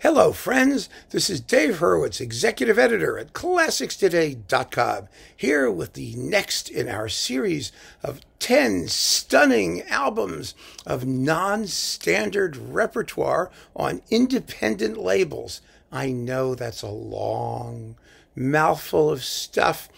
Hello, friends. This is Dave Hurwitz, executive editor at ClassicsToday.com, here with the next in our series of 10 stunning albums of non-standard repertoire on independent labels. I know that's a long mouthful of stuff,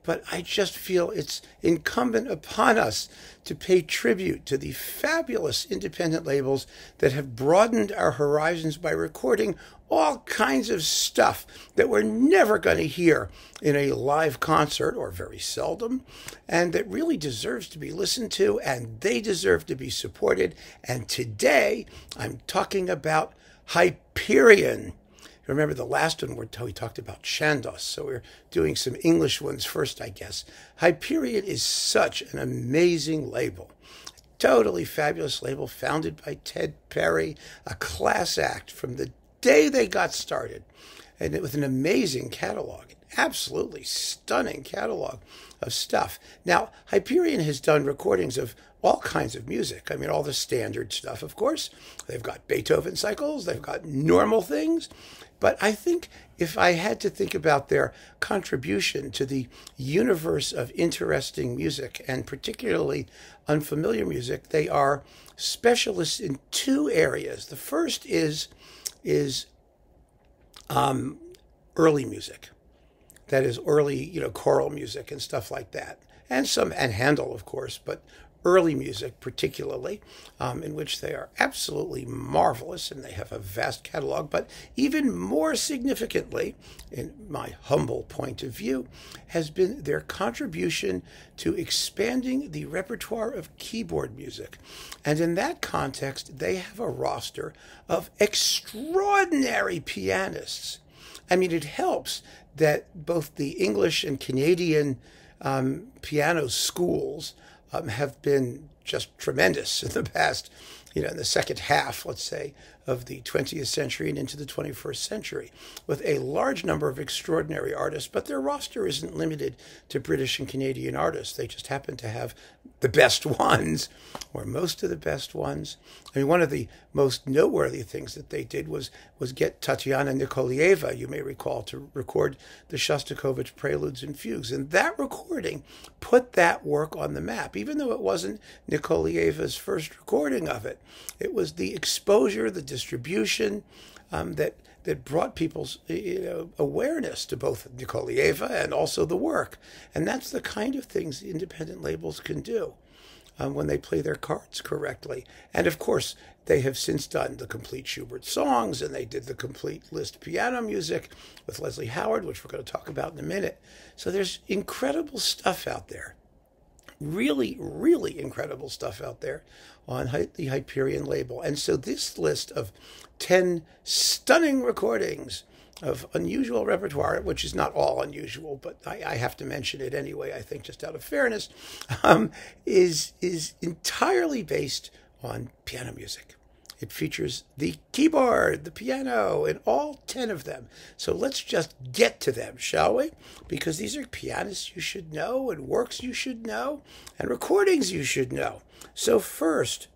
but I just feel it's incumbent upon us to pay tribute to the fabulous independent labels that have broadened our horizons by recording all kinds of stuff that we're never going to hear in a live concert, or very seldom, and that really deserves to be listened to, and they deserve to be supported. And today, I'm talking about HYPERION. Remember the last one we talked about Chandos, so we're doing some English ones first, I guess. HYPERION is such an amazing label. Totally fabulous label founded by Ted Perry, a class act from the day they got started, and with an amazing catalog, an absolutely stunning catalog of stuff. Now, HYPERION has done recordings of all kinds of music. I mean, all the standard stuff, of course. They've got Beethoven cycles, they've got normal things. But I think if I had to think about their contribution to the universe of interesting music, and particularly unfamiliar music, they are specialists in two areas. The first is early music. That is early, choral music and stuff like that. And Handel, of course, but early music particularly, in which they are absolutely marvelous, and they have a vast catalog. But even more significantly, in my humble point of view, has been their contribution to expanding the repertoire of keyboard music. And in that context, they have a roster of extraordinary pianists. I mean, it helps that both the English and Canadian piano schools have been just tremendous in the past, in the second half, let's say, of the 20th century and into the 21st century, with a large number of extraordinary artists. But their roster isn't limited to British and Canadian artists. They just happen to have the best ones, or most of the best ones. I mean, one of the most noteworthy things that they did was get Tatiana Nikolaeva, you may recall, to record the Shostakovich Preludes and Fugues. And that recording put that work on the map, even though it wasn't Nikolaeva's first recording of it. It was the exposure, the distribution that brought people's awareness to both Nikolaeva and also the work. And that's the kind of things independent labels can do when they play their cards correctly. And of course, they have since done the complete Schubert songs, and they did the complete Liszt piano music with Leslie Howard, which we're going to talk about in a minute. So there's incredible stuff out there. Really, really incredible stuff out there on the HYPERION label. And so this list of 10 stunning recordings of unusual repertoire, which is not all unusual, but I have to mention it anyway, I think, just out of fairness, is entirely based on piano music. It features the keyboard, the piano, and all 10 of them. So let's just get to them, shall we? Because these are pianists you should know, and works you should know, and recordings you should know. So first,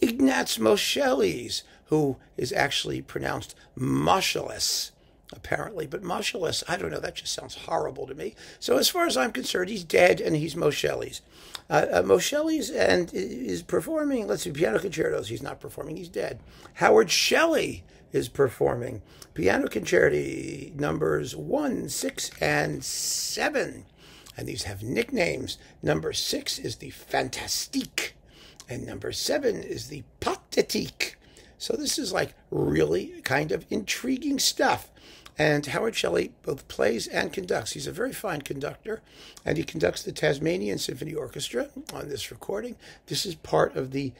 Ignaz Moscheles, who is actually pronounced Moscheles, apparently. But Moscheles, I don't know, that just sounds horrible to me. So as far as I'm concerned, he's dead, and he's Moscheles. Moscheles is performing, let's see, piano concertos. He's not performing, he's dead. Howard Shelley is performing piano concerti numbers 1, 6, and 7. And these have nicknames. Number 6 is the Fantastique, and number 7 is the Pathétique. So this is like really kind of intriguing stuff. And Howard Shelley both plays and conducts. He's a very fine conductor, and he conducts the Tasmanian Symphony Orchestra on this recording. This is part of the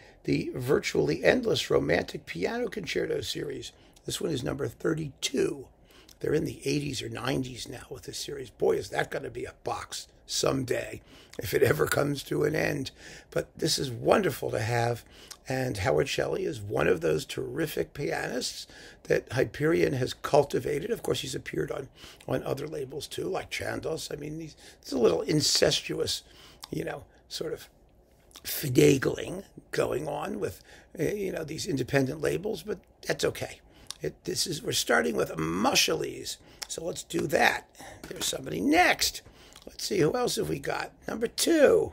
virtually endless romantic piano concerto series. This one is number 32. They're in the 80s or 90s now with this series. Boy, is that going to be a box someday, if it ever comes to an end. But this is wonderful to have. And Howard Shelley is one of those terrific pianists that HYPERION has cultivated. Of course, he's appeared on other labels too, like Chandos. I mean, it's a little incestuous, sort of finagling going on with, these independent labels, but that's okay. We're starting with Moscheles. So let's do that. There's somebody next. Let's see, who else have we got? Number 2,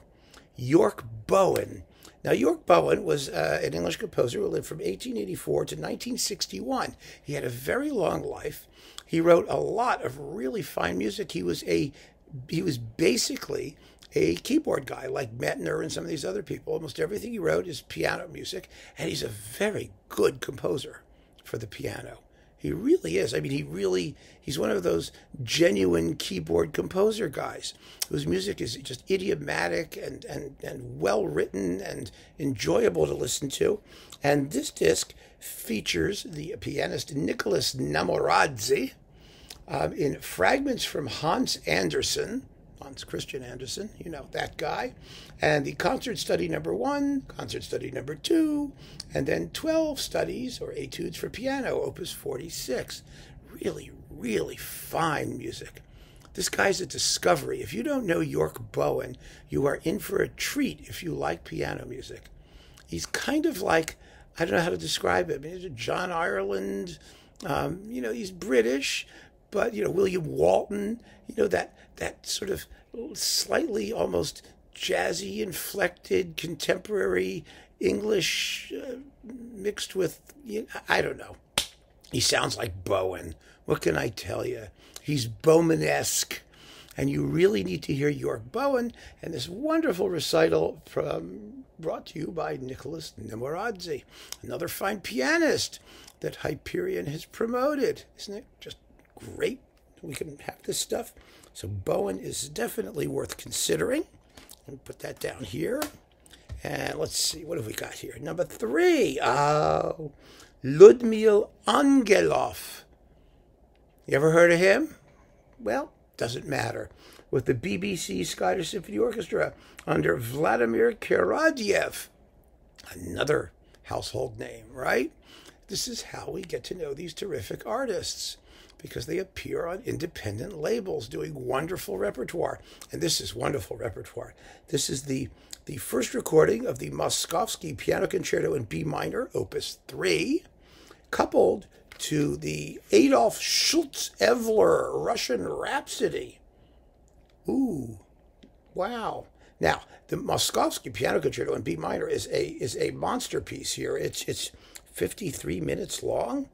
York Bowen. Now, York Bowen was an English composer who lived from 1884 to 1961. He had a very long life. He wrote a lot of really fine music. He was basically a keyboard guy like Mettner and some of these other people. Almost everything he wrote is piano music, and he's a very good composer for the piano. He really is. I mean, he's one of those genuine keyboard composer guys whose music is just idiomatic and well-written and enjoyable to listen to. And this disc features the pianist Nicholas Namoradze in fragments from Hans Christian Andersen, you know, that guy, and the Concert Study number 1, Concert Study number 2, and then 12 studies or etudes for piano, opus 46. Really, really fine music. This guy's a discovery. If you don't know York Bowen, you are in for a treat if you like piano music. He's kind of like, I don't know how to describe him. He's a John Ireland, you know, he's British, but, you know, William Walton, you know, that sort of slightly almost jazzy, inflected, contemporary English mixed with, you know, I don't know. He sounds like Bowen. What can I tell you? He's Bowman-esque. And you really need to hear York Bowen and this wonderful recital brought to you by Nicholas Namoradze, another fine pianist that Hyperion has promoted. Isn't it just great we can have this stuff? So Bowen is definitely worth considering. Let me put that down here. And let's see, what have we got here? Number 3, Ludmila Angeloff. You ever heard of him? Well, doesn't matter. With the BBC Scottish Symphony Orchestra under Vladimir Karadiev. Another household name, right? This is how we get to know these terrific artists, because they appear on independent labels doing wonderful repertoire. And this is wonderful repertoire. This is the first recording of the Moszkowski Piano Concerto in B minor, opus 3, coupled to the Adolf Schulz-Evler Russian Rhapsody. Ooh, wow. Now, the Moszkowski Piano Concerto in B minor is a monster piece here. It's 53 minutes long.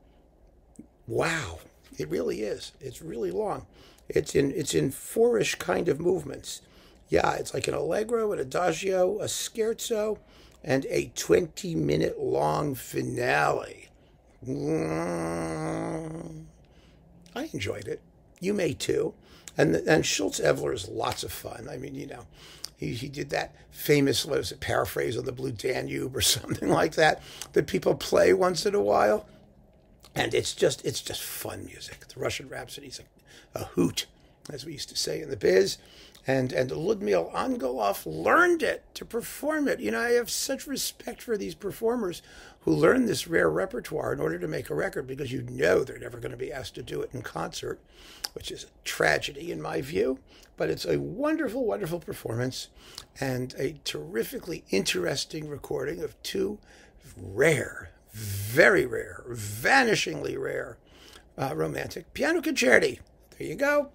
Wow. It really is. It's really long. It's in four-ish kind of movements. Yeah, it's like an allegro, an adagio, a scherzo, and a 20-minute long finale. I enjoyed it. You may too. And Schulz-Evler is lots of fun. I mean, you know, he did that famous, what is it, paraphrase on the Blue Danube or something like that people play once in a while. And it's just fun music. The Russian Rhapsody is a hoot, as we used to say in the biz. And Ludmila Angeloff learned it to perform it. You know, I have such respect for these performers who learn this rare repertoire in order to make a record, because you know they're never going to be asked to do it in concert, which is a tragedy in my view. But it's a wonderful, wonderful performance and a terrifically interesting recording of two rare, very rare, vanishingly rare romantic piano concerti. There you go.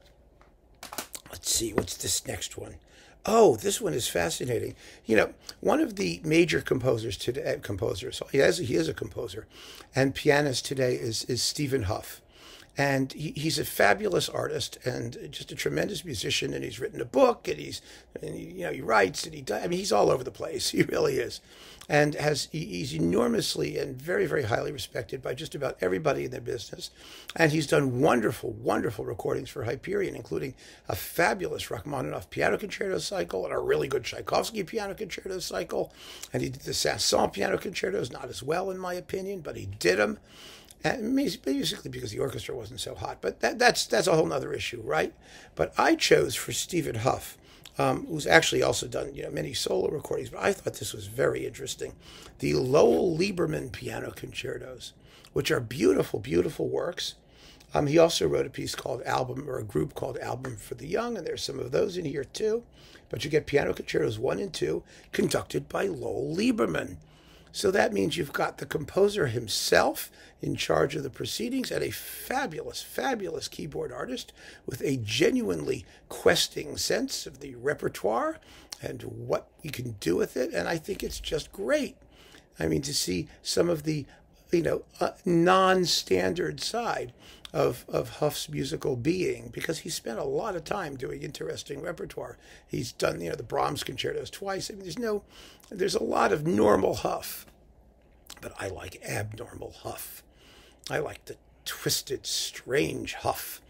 Let's see, what's this next one? Oh, this one is fascinating. You know, one of the major composers today, he is a composer, and pianist today is Stephen Hough. And he's a fabulous artist and just a tremendous musician. And he's written a book, and he writes, and I mean, he's all over the place. He really is, and he's enormously and very, very highly respected by just about everybody in the business. And he's done wonderful, wonderful recordings for Hyperion, including a fabulous Rachmaninoff piano concerto cycle and a really good Tchaikovsky piano concerto cycle. And he did the Saint-Saëns piano concertos, not as well in my opinion, but he did them. And basically because the orchestra wasn't so hot. But that's a whole other issue, right? But I chose for Stephen Hough, who's actually also done many solo recordings, but I thought this was very interesting, the Lowell Liebermann piano concertos, which are beautiful, beautiful works. He also wrote a piece called Album, or a group called Album for the Young, and there's some of those in here too. But you get piano concertos 1 and 2 conducted by Lowell Liebermann. So that means you've got the composer himself in charge of the proceedings and a fabulous, fabulous keyboard artist with a genuinely questing sense of the repertoire and what we can do with it. And I think it's just great. I mean, to see some of the, non-standard side of Hough's musical being, because he spent a lot of time doing interesting repertoire. He's done, the Brahms concertos twice. I mean, there's a lot of normal Hough, but I like abnormal Hough. I like the twisted, strange Hough.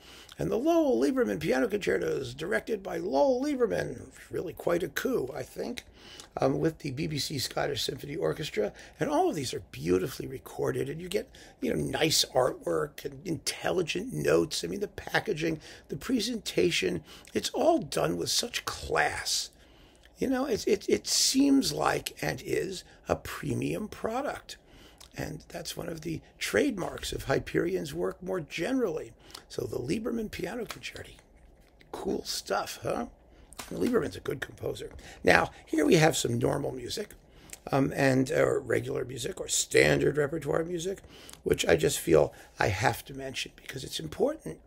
And the Lowell Liebermann piano concertos, directed by Lowell Liebermann, really quite a coup, I think, with the BBC Scottish Symphony Orchestra. And all of these are beautifully recorded, and you get, nice artwork and intelligent notes. I mean, the packaging, the presentation, it's all done with such class. It seems like, and is, a premium product. And that's one of the trademarks of Hyperion's work more generally. So the Liebermann Piano Concerti. Cool stuff, huh? And Liebermann's a good composer. Now, here we have some normal music, or regular music, or standard repertoire music, which I just feel I have to mention because it's important.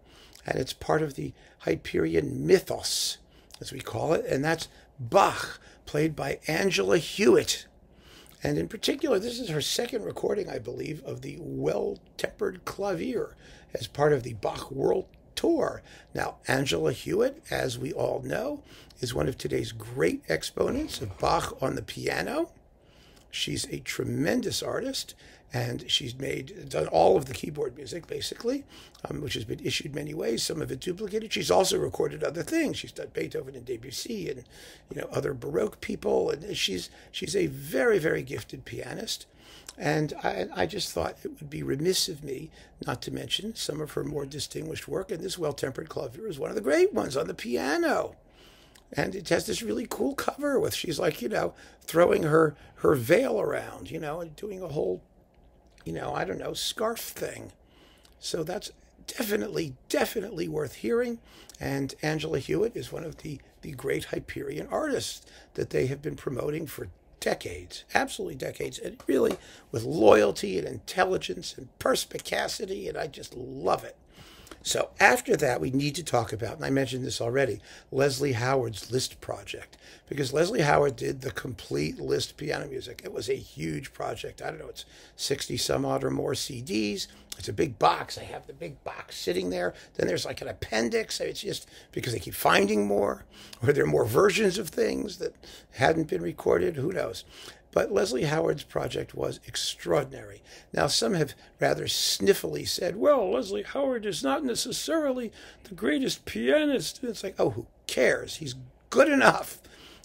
And it's part of the Hyperion mythos, as we call it. And that's Bach, played by Angela Hewitt. And in particular, this is her second recording, I believe, of the Well-Tempered Clavier as part of the Bach World Tour. Now, Angela Hewitt, as we all know, is one of today's great exponents of Bach on the piano. She's a tremendous artist, and she's done all of the keyboard music, basically, which has been issued many ways, some of it duplicated. She's also recorded other things. She's done Beethoven and Debussy and, other Baroque people, and she's a very, very gifted pianist. And I just thought it would be remiss of me not to mention some of her more distinguished work, and this Well-Tempered Clavier is one of the great ones on the piano. And it has this really cool cover with, she's like, throwing her veil around, and doing a whole, scarf thing. So that's definitely worth hearing. And Angela Hewitt is one of the great Hyperion artists that they have been promoting for decades, absolutely decades, and really with loyalty and intelligence and perspicacity, and I just love it. So after that, we need to talk about, and I mentioned this already, Leslie Howard's Liszt project, because Leslie Howard did the complete Liszt piano music. It was a huge project. I don't know, it's 60 some odd or more CDs. It's a big box. I have the big box sitting there. Then there's like an appendix. It's just because they keep finding more, or there are more versions of things that hadn't been recorded. Who knows? But Leslie Howard's project was extraordinary. Now, some have rather sniffily said, well, Leslie Howard is not necessarily the greatest pianist. And it's like, oh, who cares? He's good enough.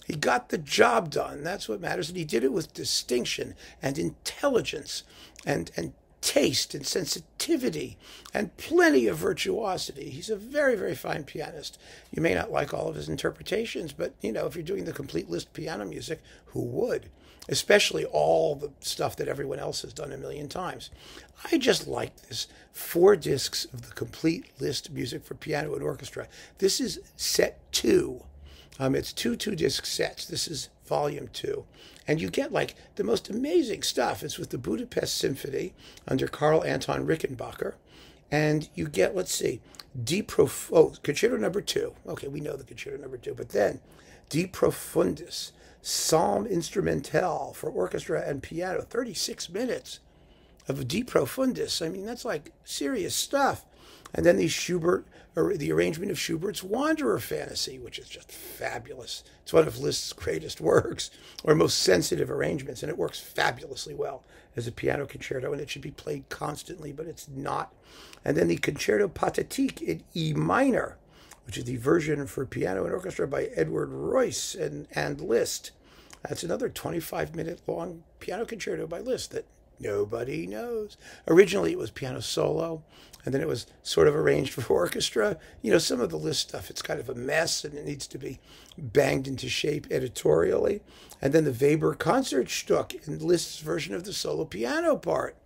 He got the job done. That's what matters. And he did it with distinction and intelligence and taste and sensitivity and plenty of virtuosity. He's a very, very fine pianist. You may not like all of his interpretations, but, if you're doing the complete Liszt piano music, who would? Especially all the stuff that everyone else has done a million times. I just like this 4 discs of the complete Liszt music for piano and orchestra. This is set 2. It's 2 2-disc sets. This is volume 2. And you get like the most amazing stuff. It's with the Budapest Symphony under Karl Anton Rickenbacker. And you get, let's see, Concerto number 2. Okay, we know the Concerto number 2. But then De Profundis, Psalm Instrumentale for orchestra and piano, 36 minutes of De Profundis. I mean, that's like serious stuff. And then the arrangement of Schubert's Wanderer Fantasy, which is just fabulous. It's one of Liszt's greatest works, or most sensitive arrangements, and it works fabulously well as a piano concerto, and it should be played constantly, but it's not. And then the Concerto Pathétique in E minor, which is the version for piano and orchestra by Edward Royce and Liszt. That's another 25-minute long piano concerto by Liszt that nobody knows. Originally, it was piano solo, and then it was sort of arranged for orchestra. Some of the Liszt stuff, it's kind of a mess, and it needs to be banged into shape editorially. And then the Weber Concertstück in Liszt's version of the solo piano part.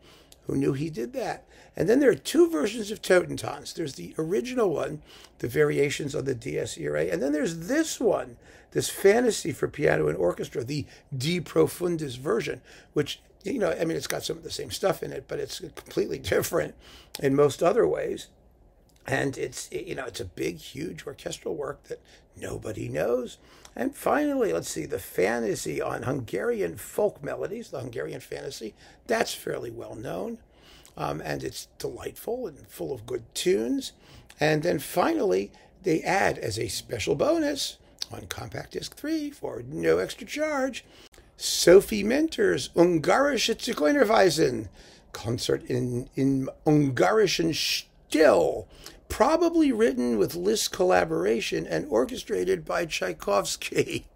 Who knew he did that? And then there are 2 versions of Totentanz. There's the original one, the variations on the Dies Irae, and then there's this one, this fantasy for piano and orchestra, the De Profundis version, which You know, I mean, it's got some of the same stuff in it, but it's completely different in most other ways. And it's, you know, it's a big, huge orchestral work that nobody knows. And finally, let's see, the fantasy on Hungarian folk melodies, the Hungarian fantasy, that's fairly well known. And it's delightful and full of good tunes. And then finally, they add as a special bonus on Compact Disc 3 for no extra charge, Sophie Mentor's Ungarische Zigeunerweisen, concert in Ungarischen Stil, probably written with Liszt collaboration and orchestrated by Tchaikovsky.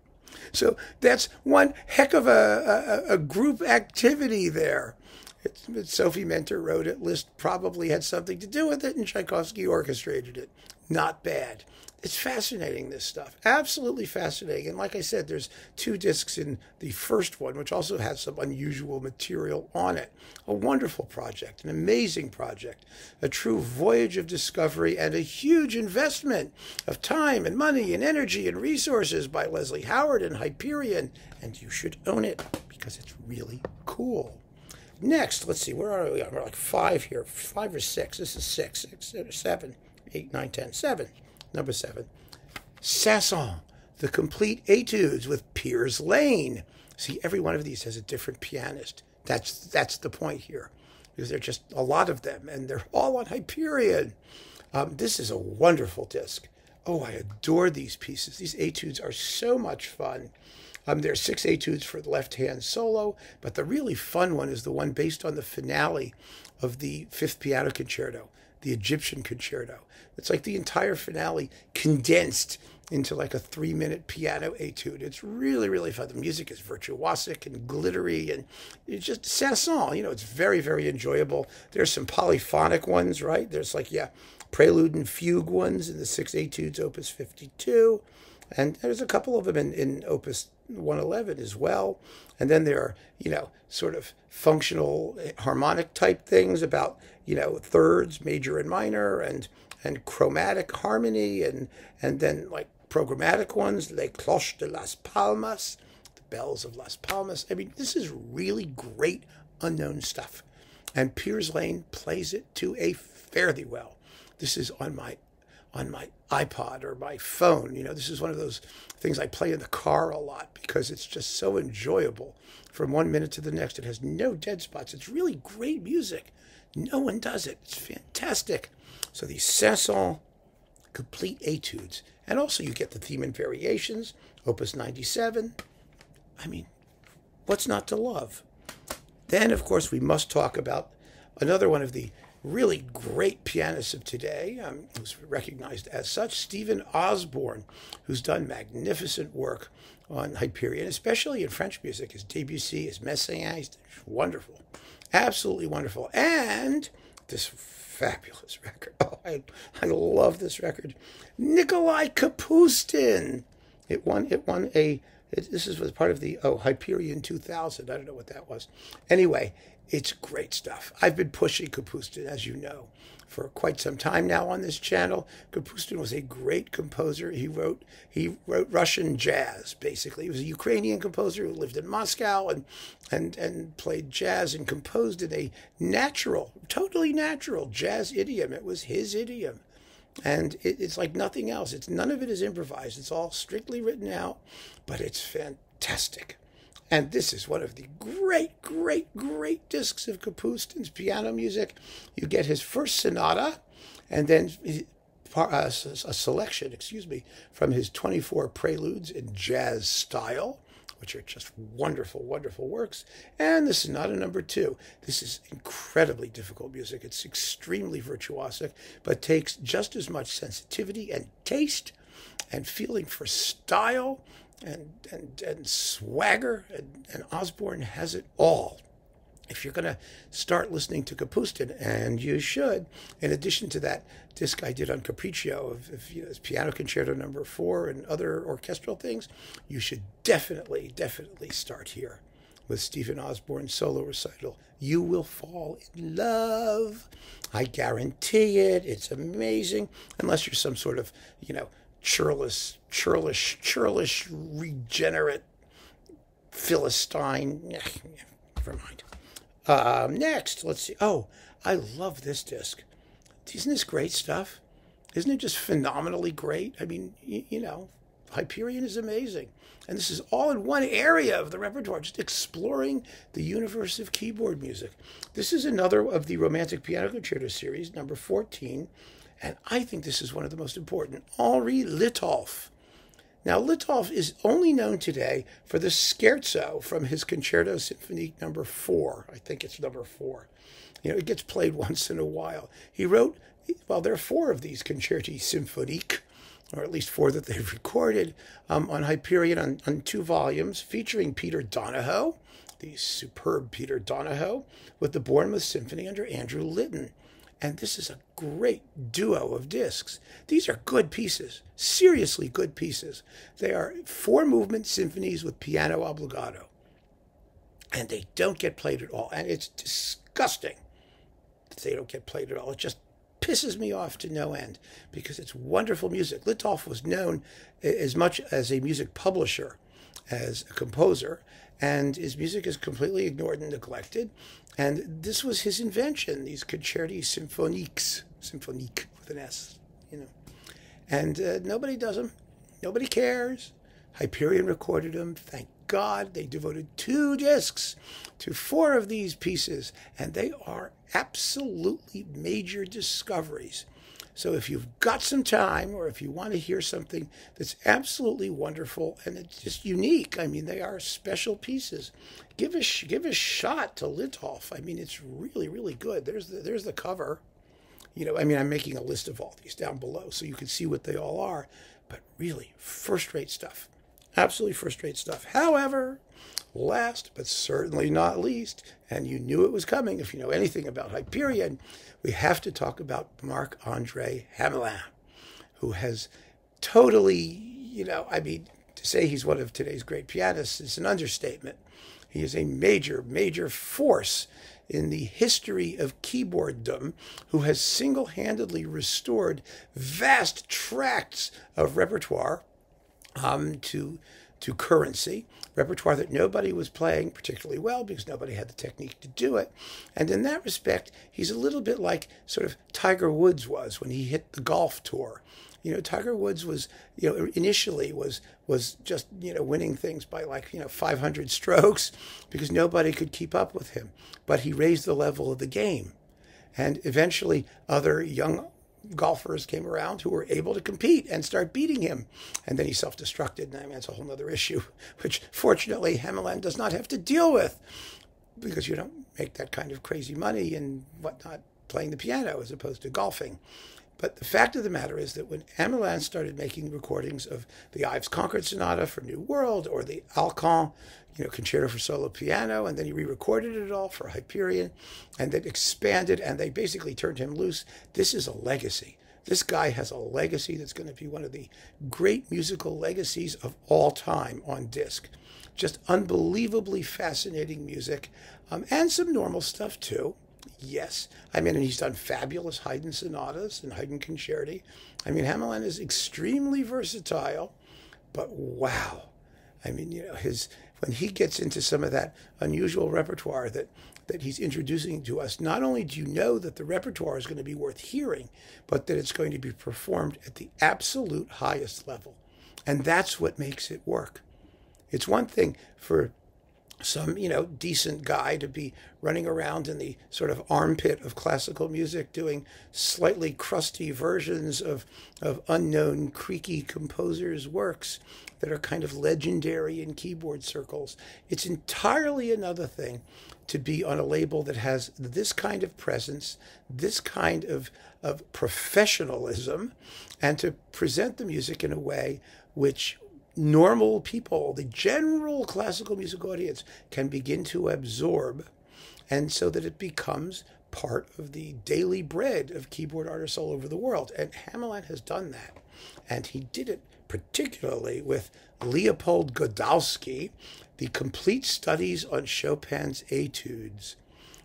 So that's one heck of a group activity there. Sophie Mentor wrote it. Liszt probably had something to do with it, and Tchaikovsky orchestrated it. Not bad. It's fascinating, this stuff. Absolutely fascinating. And like I said, there's 2 discs in the first one, which also has some unusual material on it. A wonderful project, an amazing project, a true voyage of discovery, and a huge investment of time and money and energy and resources by Leslie Howard and Hyperion. And you should own it because it's really cool. Next, let's see, where are we? We're like 5 here, 5 or 6. This is 6, 7, 8, 9, 10, 7. Number 7, Saint-Saëns, the complete Etudes with Piers Lane. See, every one of these has a different pianist. That's the point here, because there are just a lot of them, and they're all on Hyperion. This is a wonderful disc. Oh, I adore these pieces. These Etudes are so much fun. There are 6 Etudes for the left-hand solo, but the really fun one is the one based on the finale of the 5th Piano Concerto, the Egyptian Concerto. It's like the entire finale condensed into like a 3-minute piano etude. It's really, really fun. The music is virtuosic and glittery, and it's just Saint-Saëns. You know, it's very, very enjoyable. There's some polyphonic ones, right? There's like, prelude and fugue ones in the 6 Etudes, Opus 52. And there's a couple of them in Opus 111 as well. And then there are, you know, sort of functional harmonic type things about, you know, thirds, major and minor, and chromatic harmony, and then like programmatic ones, Les Cloches de Las Palmas, the bells of Las Palmas. I mean, this is really great unknown stuff. And Piers Lane plays it to a fairly well. This is on my iPod or my phone. You know, this is one of those things I play in the car a lot because it's just so enjoyable from one minute to the next. It has no dead spots. It's really great music. No one does it. It's fantastic. So these Saint-Saëns complete Etudes. And also you get the theme and variations, Opus 97. I mean, what's not to love? Then, of course, we must talk about another one of the really great pianists of today, who's recognized as such, Stephen Osborne, who's done magnificent work on Hyperion, especially in French music. His Debussy, his Messiaen, wonderful, absolutely wonderful. And this fabulous record. Oh, I love this record. Nikolai Kapustin. This was part of the Hyperion 2000. I don't know what that was. Anyway, it's great stuff. I've been pushing Kapustin, as you know, for quite some time now on this channel. Kapustin was a great composer. He wrote Russian jazz, basically. He was a Ukrainian composer who lived in Moscow and played jazz and composed in a natural, totally natural jazz idiom. It was his idiom. And it's like nothing else. None of it is improvised. It's all strictly written out, but it's fantastic. And this is one of the great, great, great discs of Kapustin's piano music. You get his first sonata, and then a selection, from his 24 preludes in jazz style, which are just wonderful, wonderful works. And the Sonata No. 2. This is incredibly difficult music. It's extremely virtuosic, but takes just as much sensitivity and taste and feeling for style and swagger, and Osborne has it all. If you're going to start listening to Kapustin, and you should, in addition to that disc I did on Capriccio of his Piano Concerto No. 4 and other orchestral things, you should definitely start here with Stephen Osborne's solo recital. You will fall in love. I guarantee it. It's amazing, unless you're some sort of, churlish, regenerate Philistine. Never mind. Next, let's see. Oh, I love this disc. Isn't this great stuff? Isn't it just phenomenally great? I mean, you know, Hyperion is amazing. And this is all in one area of the repertoire, just exploring the universe of keyboard music. This is another of the Romantic Piano Concerto series, number 14. And I think this is one of the most important. Henri Litolff. Now, Litolff is only known today for the scherzo from his Concerto Symphonique number 4. I think it's number 4. You know, it gets played once in a while. He wrote, well, there are 4 of these Concerti Symphoniques, or at least 4 that they've recorded, on Hyperion on 2 volumes, featuring Peter Donohoe, the superb Peter Donohoe, with the Bournemouth Symphony under Andrew Litton. And this is a great duo of discs. These are good pieces, seriously good pieces. They are 4-movement symphonies with piano obbligato. And they don't get played at all. And it's disgusting that they don't get played at all. It just pisses me off to no end because it's wonderful music. Litolff was known as much as a music publisher as a composer, and his music is completely ignored and neglected. And this was his invention, these Concerti Symphoniques, symphonique with an S, you know. And nobody does them. Nobody cares. Hyperion recorded them. Thank God. They devoted 2 discs to 4 of these pieces, and they are absolutely major discoveries. So if you've got some time, or if you want to hear something that's absolutely wonderful and it's just unique, I mean, they are special pieces, give a shot to Litolff. I mean, it's really, really good. There's the cover. You know, I mean, I'm making a list of all these down below so you can see what they all are. But really, first-rate stuff. Absolutely first-rate stuff. However, last but certainly not least, and you knew it was coming if you know anything about Hyperion, we have to talk about Marc-André Hamelin, who has totally, you know, I mean, to say he's one of today's great pianists is an understatement. He is a major, major force in the history of keyboarddom, who has single-handedly restored vast tracts of repertoire to currency, repertoire that nobody was playing particularly well because nobody had the technique to do it. And in that respect, he's a little bit like sort of Tiger Woods was when he hit the golf tour. You know, Tiger Woods was, you know, initially was just, you know, winning things by like, you know, 500 strokes because nobody could keep up with him. But he raised the level of the game. And eventually other young golfers came around who were able to compete and start beating him. And then he self-destructed. And I mean, that's a whole other issue, which fortunately Hamelin does not have to deal with because you don't make that kind of crazy money and whatnot playing the piano as opposed to golfing. But the fact of the matter is that when Hamelin started making recordings of the Ives Concord Sonata for New World or the Alcan, you know, Concerto for Solo Piano, and then he re-recorded it all for Hyperion, and then expanded, and they basically turned him loose. This is a legacy. This guy has a legacy that's going to be one of the great musical legacies of all time on disc. Just unbelievably fascinating music, and some normal stuff too. Yes. I mean, and he's done fabulous Haydn sonatas and Haydn concerti. I mean, Hamelin is extremely versatile, but wow. I mean, you know, when he gets into some of that unusual repertoire that he's introducing to us, not only do you know that the repertoire is going to be worth hearing, but that it's going to be performed at the absolute highest level. And that's what makes it work. It's one thing for some, you know, decent guy to be running around in the sort of armpit of classical music doing slightly crusty versions of unknown creaky composers' works that are kind of legendary in keyboard circles. It's entirely another thing to be on a label that has this kind of presence, this kind of professionalism, and to present the music in a way which normal people, the general classical music audience, can begin to absorb, and so that it becomes part of the daily bread of keyboard artists all over the world. And Hamelin has done that. And he did it particularly with Leopold Godowski, the complete studies on Chopin's Etudes,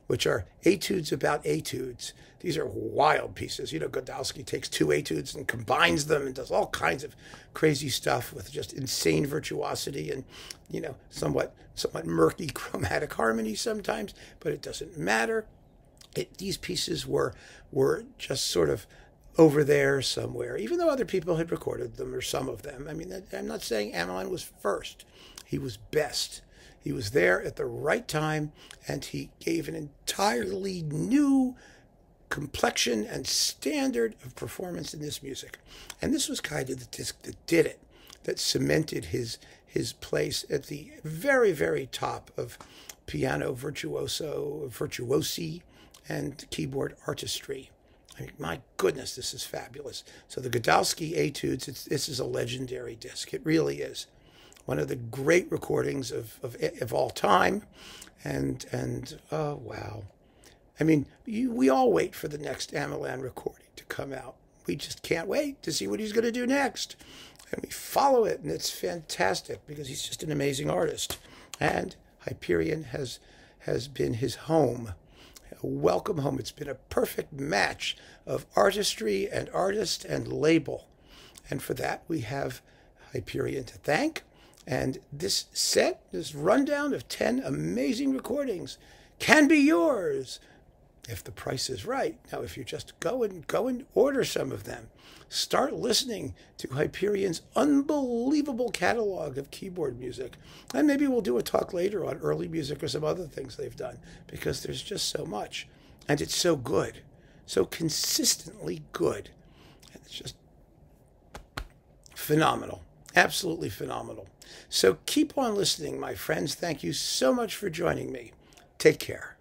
which are etudes about etudes. These are wild pieces. You know, Godowski takes two etudes and combines them and does all kinds of crazy stuff with just insane virtuosity and, you know, somewhat murky chromatic harmony sometimes, but it doesn't matter. These pieces were just sort of over there somewhere, even though other people had recorded them, or some of them. I mean, I'm not saying Amelin was first. He was best. He was there at the right time, and he gave an entirely new complexion and standard of performance in this music. And this was kind of the disc that did it, that cemented his place at the very, very top of piano virtuosi and keyboard artistry. I mean, my goodness, this is fabulous. So the Godowski Etudes, this is a legendary disc. It really is. One of the great recordings of all time. And oh, wow. I mean, we all wait for the next Amelin recording to come out. We just can't wait to see what he's going to do next. And we follow it, and it's fantastic because he's just an amazing artist. And Hyperion has been his home. Welcome home. It's been a perfect match of artistry and artist and label. And for that, we have Hyperion to thank. And this set, this rundown of 10 amazing recordings can be yours if the price is right. Now, if you just go and order some of them, start listening to Hyperion's unbelievable catalog of keyboard music. And maybe we'll do a talk later on early music or some other things they've done, because there's just so much. And it's so good, so consistently good. And it's just phenomenal, absolutely phenomenal. So keep on listening, my friends. Thank you so much for joining me. Take care.